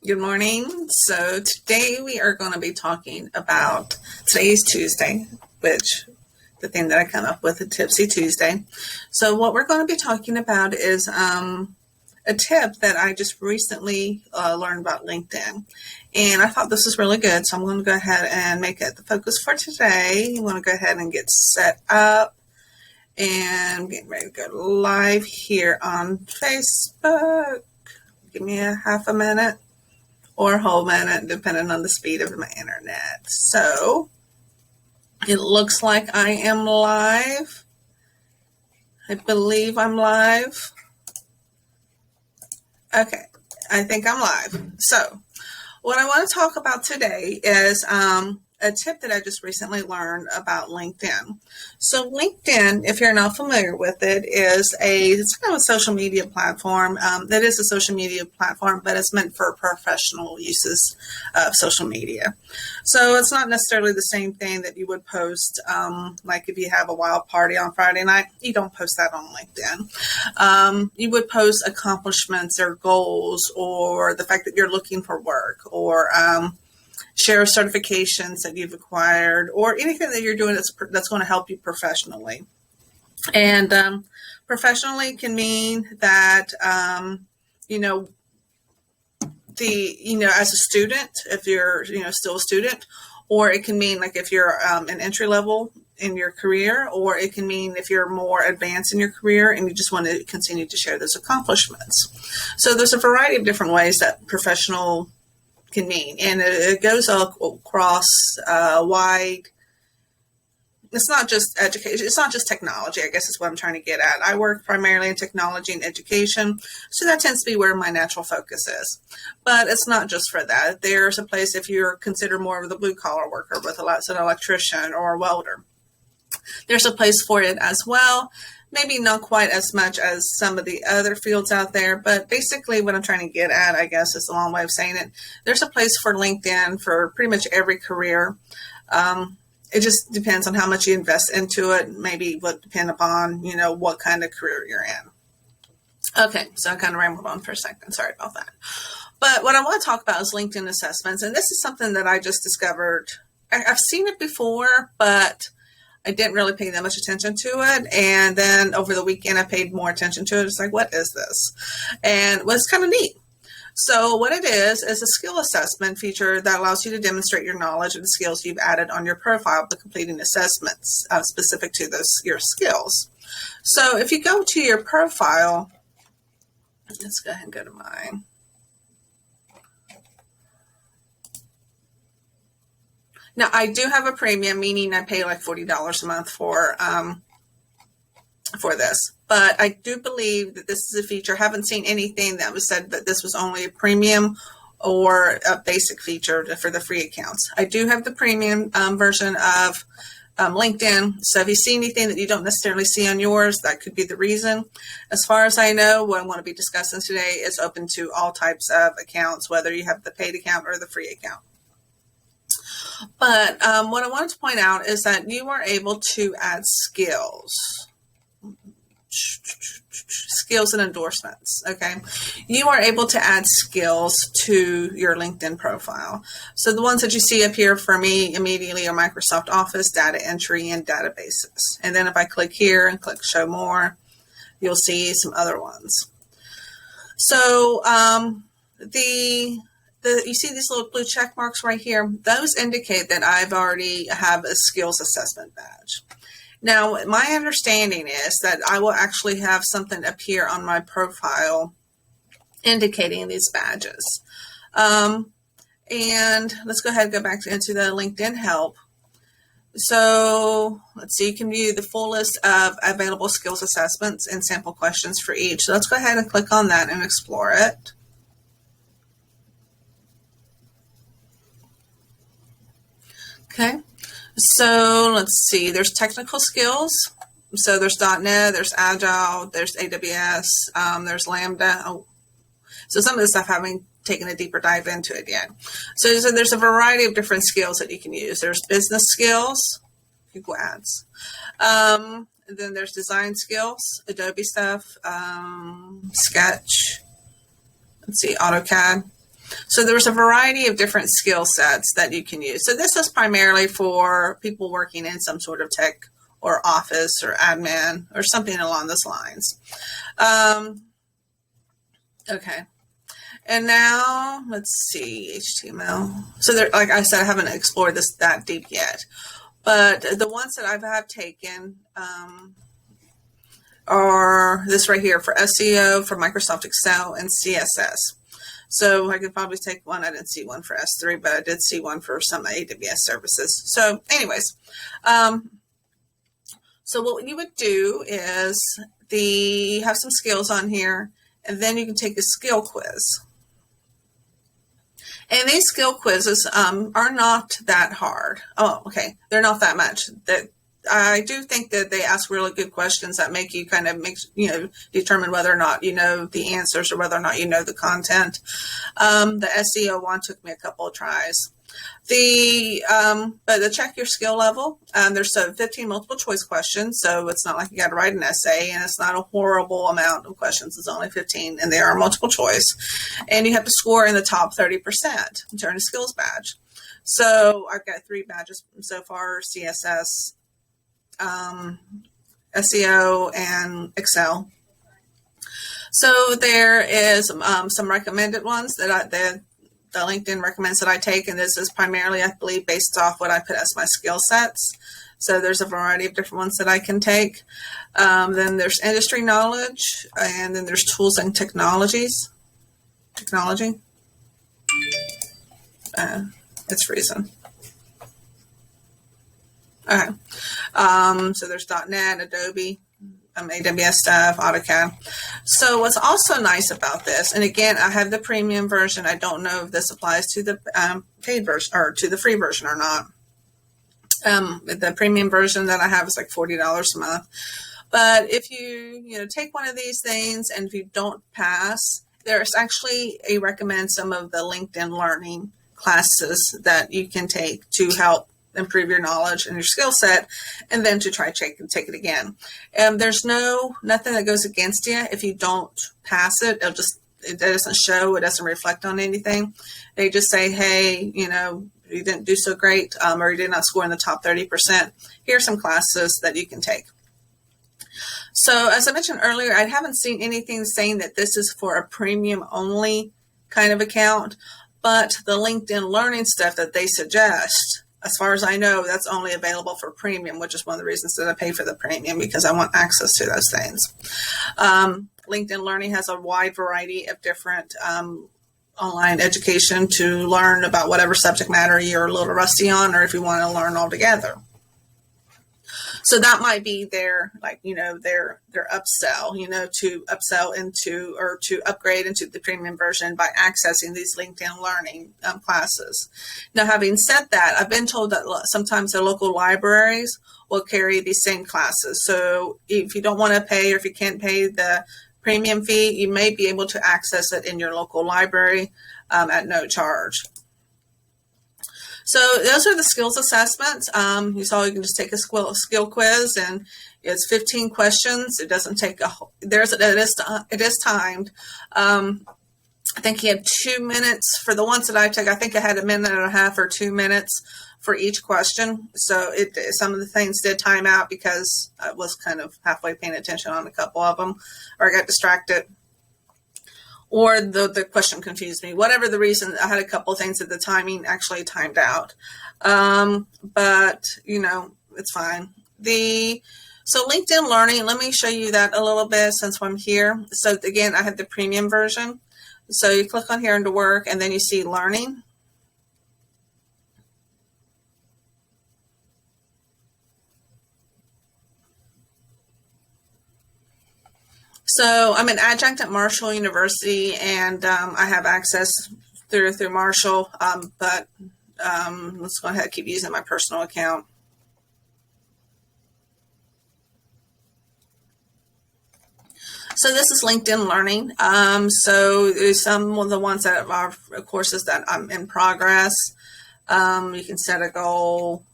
Good morning. So today we are going to be talking about, today is Tuesday, which the thing that I come up with, a Tipsy Tuesday. So what we're going to be talking about is a tip that I just recently learned about LinkedIn. And I thought this was really good. So I'm going to go ahead and make it the focus for today. I'm going to go ahead and get set up. And I'm getting ready to go live here on Facebook. Give me a half a minute or a whole minute, depending on the speed of my internet. So it looks like I am live. I believe I'm live. Okay, I think I'm live. So what I want to talk about today is a tip that I just recently learned about LinkedIn. So LinkedIn, if you're not familiar with it, it's kind of a social media platform. That is a social media platform, but it's meant for professional uses of social media. So it's not necessarily the same thing that you would post, like if you have a wild party on Friday night, you don't post that on LinkedIn. You would post accomplishments or goals or the fact that you're looking for work or share certifications that you've acquired or anything that you're doing that's going to help you professionally. And professionally can mean that, as a student, if you're, still a student, or it can mean like if you're an entry level in your career, or it can mean if you're more advanced in your career and you just want to continue to share those accomplishments. So there's a variety of different ways that professional can mean, and it goes across wide. It's not just education. It's not just technology, I guess is what I'm trying to get at. I work primarily in technology and education, so that tends to be where my natural focus is. But it's not just for that. There's a place if you're considered more of the blue collar worker with an electrician or a welder. There's a place for it as well. Maybe not quite as much as some of the other fields out there, but basically what I'm trying to get at, I guess is a long way of saying it. There's a place for LinkedIn for pretty much every career. It just depends on how much you invest into it. Maybe would depend upon, what kind of career you're in. Okay, so I kind of rambled on for a second. Sorry about that. But what I want to talk about is LinkedIn assessments. And this is something that I just discovered. I've seen it before, but I didn't really pay that much attention to it. And then over the weekend, I paid more attention to it. It's like, what is this? And it was kind of neat. So what it is a skill assessment feature that allows you to demonstrate your knowledge of the skills you've added on your profile by completing assessments specific to your skills. So if you go to your profile, let's go ahead and go to mine. Now, I do have a premium, meaning I pay like $40 a month for this. But I do believe that this is a feature. I haven't seen anything that was said that this was only a premium or a basic feature for the free accounts. I do have the premium version of LinkedIn. So if you see anything that you don't necessarily see on yours, that could be the reason. As far as I know, what I want to be discussing today is open to all types of accounts, whether you have the paid account or the free account. But what I wanted to point out is that you are able to add skills and endorsements. Okay. You are able to add skills to your LinkedIn profile. So the ones that you see up here for me immediately are Microsoft Office, data entry, and databases. And then if I click here and click show more, you'll see some other ones. So you see these little blue check marks right here? Those indicate that I've already have a skills assessment badge. Now, my understanding is that I will actually have something appear on my profile indicating these badges. And let's go ahead and go back into the LinkedIn help. So let's see, you can view the full list of available skills assessments and sample questions for each. So let's go ahead and click on that and explore it. Okay, so let's see, there's technical skills. So there's .NET, there's Agile, there's AWS, there's Lambda. Oh, so some of this stuff I haven't taken a deeper dive into it yet. So there's a variety of different skills that you can use. There's business skills, Google Ads. And then there's design skills, Adobe stuff, Sketch, let's see, AutoCAD. So there's a variety of different skill sets that you can use. So this is primarily for people working in some sort of tech or office or admin or something along those lines. Okay. And now let's see, HTML. So there, like I said, I haven't explored this that deep yet, but the ones that I have taken are this right here for SEO, for Microsoft Excel, and CSS. So I could probably take one. I didn't see one for S3, but I did see one for some AWS services. So anyways, so what you would do is have some skills on here, and then you can take a skill quiz. And these skill quizzes are not that hard. Oh, okay. They're not that much. I do think that they ask really good questions that make you kind of determine whether or not you know the answers or whether or not you know the content. The SEO one took me a couple of tries. But to check your skill level, there's 15 multiple choice questions, so it's not like you got to write an essay, and it's not a horrible amount of questions. It's only 15, and they are multiple choice, and you have to score in the top 30% to earn a skills badge. So I've got 3 badges so far: CSS, SEO, and Excel. So there is some recommended ones that the LinkedIn recommends that I take, and this is primarily, I believe, based off what I put as my skill sets. So there's a variety of different ones that I can take. Then there's industry knowledge, and then there's tools and technology. It's freezing. Okay. So there's .NET, Adobe, AWS stuff, AutoCAD. So what's also nice about this, and again, I have the premium version. I don't know if this applies to the paid version or to the free version or not. The premium version that I have is like $40 a month. But if you take one of these things and if you don't pass, there's actually recommend some of the LinkedIn learning classes that you can take to help improve your knowledge and your skill set, and then to try take it again. There's nothing that goes against you if you don't pass it. It doesn't show, it doesn't reflect on anything. They just say, hey, you didn't do so great, or you did not score in the top 30%. Here are some classes that you can take. So as I mentioned earlier, I haven't seen anything saying that this is for a premium only kind of account, but the LinkedIn learning stuff that they suggest, as far as I know, that's only available for premium, which is one of the reasons that I pay for the premium, because I want access to those things. LinkedIn Learning has a wide variety of different online education to learn about whatever subject matter you're a little rusty on, or if you want to learn altogether. So that might be their upsell, to upsell into or to upgrade into the premium version by accessing these LinkedIn learning classes. Now, having said that, I've been told that sometimes the local libraries will carry these same classes. So if you don't want to pay, or if you can't pay the premium fee, you may be able to access it in your local library at no charge. So those are the skills assessments. You saw you can just take a skill quiz, and it's 15 questions. It doesn't take it is timed. I think you have 2 minutes for the ones that I took. I think I had a minute and a half or 2 minutes for each question. So some of the things did time out because I was kind of halfway paying attention on a couple of them, or I got distracted, or the question confused me. Whatever the reason, I had a couple of things that the timing actually timed out. But, it's fine. So LinkedIn Learning, let me show you that a little bit since I'm here. So again, I have the premium version. So you click on here into work, and then you see learning. So I'm an adjunct at Marshall University, and I have access through Marshall, but let's go ahead and keep using my personal account. So this is LinkedIn Learning. So there's some of the ones that are courses that I'm in progress. You can set a goal,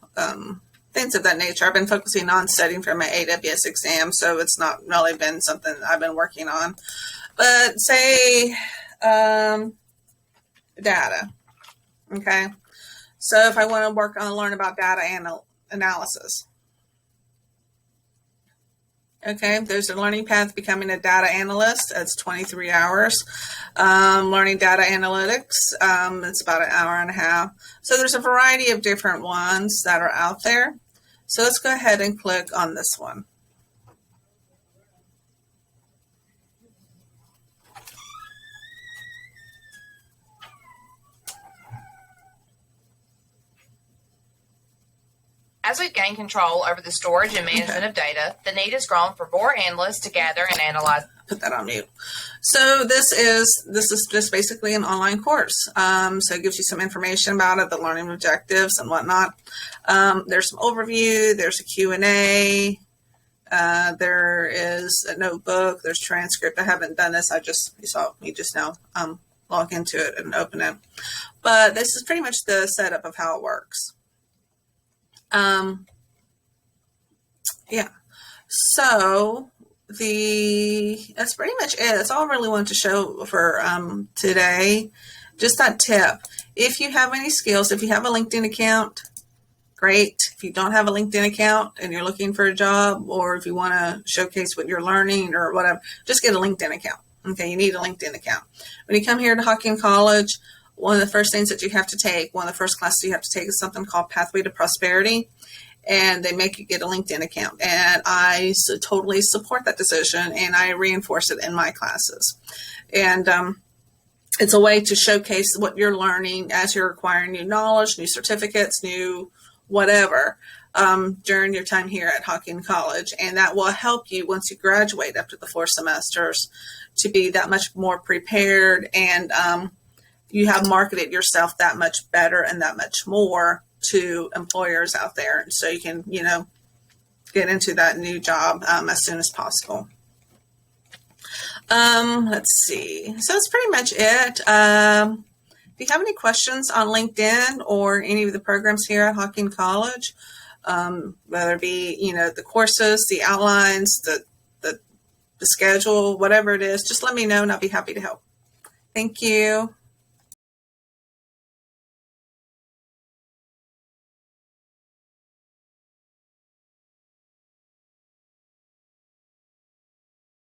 things of that nature. I've been focusing on studying for my AWS exam, so it's not really been something I've been working on. But say data. Okay. So if I want to learn about data analysis. Okay, there's a learning path becoming a data analyst. It's 23 hours. Learning data analytics, it's about an hour and a half. So there's a variety of different ones that are out there. So let's go ahead and click on this one. As we've gained control over the storage and management of data, the need has grown for more analysts to gather and analyze. Put that on mute. So this is just basically an online course. So it gives you some information about it, the learning objectives and whatnot. There's some overview. There's a Q&A. There is a notebook. There's transcript. I haven't done this. You saw me just now log into it and open it. But this is pretty much the setup of how it works. Yeah. So that's pretty much it. That's all I really wanted to show for today. Just that tip. If you have any skills, if you have a LinkedIn account, great. If you don't have a LinkedIn account and you're looking for a job, or if you want to showcase what you're learning or whatever, just get a LinkedIn account. Okay, you need a LinkedIn account. When you come here to Hawking College, one of the first things that you have to take, one of the first classes you have to take is something called Pathway to Prosperity. And they make you get a LinkedIn account. And I totally support that decision, and I reinforce it in my classes. And it's a way to showcase what you're learning as you're acquiring new knowledge, new certificates, new whatever during your time here at Hawking College. And that will help you once you graduate after the 4 semesters to be that much more prepared, and you have marketed yourself that much better and that much more to employers out there, so you can, get into that new job as soon as possible. Let's see. So that's pretty much it. If you have any questions on LinkedIn or any of the programs here at Hawking College, whether it be, the courses, the outlines, the schedule, whatever it is, just let me know and I'll be happy to help. Thank you.